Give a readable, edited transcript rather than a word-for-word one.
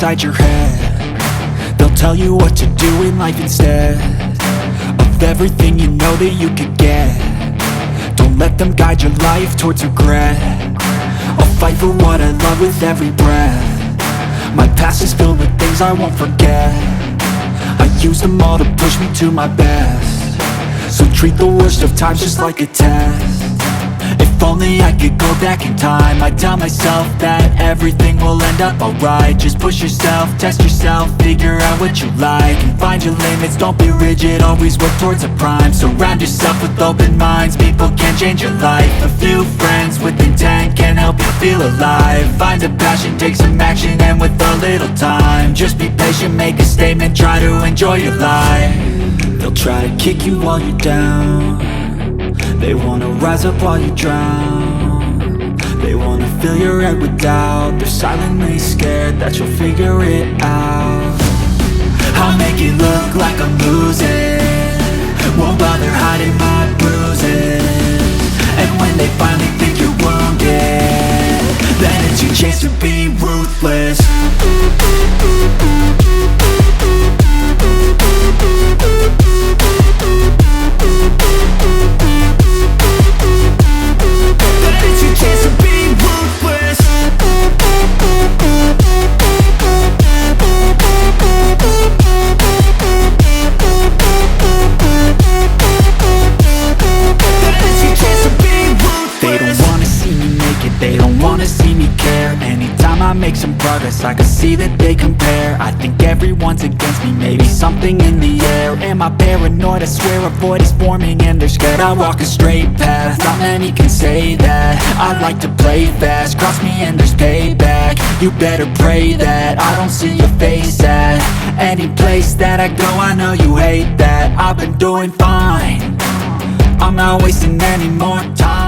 inside your head. They'll tell you what to do in life instead of everything you know that you could get. Don't let them guide your life towards regret. I'll fight for what I love with every breath. My past is filled with things I won't forget. I use them all to push me to my best. So treat the worst of times just like a test. If only I could go back in time, I'd tell myself that everything will end up alright. Just push yourself, test yourself, figure out what you like, and find your limits, don't be rigid, always work towards a prime. Surround yourself with open minds, people can change your life. A few friends with intent can help you feel alive. Find a passion, take some action, and with a little time, just be patient, make a statement, try to enjoy your life. They'll try to kick you while you're down. They wanna rise up while you drown. They wanna fill your head with doubt. They're silently scared that you'll figure it out. I'll make it look like I'm losing, won't bother hiding my bruises. And when they finally think you're wounded, then it's your chance to be ruthless. They don't wanna see me care. Anytime I make some progress, I can see that they compare. I think everyone's against me, maybe something in the air. Am I paranoid? I swear a void is forming and they're scared I walk a straight path. Not many can say that. I like to play fast, cross me and there's payback. You better pray that I don't see your face at any place that I go. I know you hate that. I've been doing fine, I'm not wasting any more time.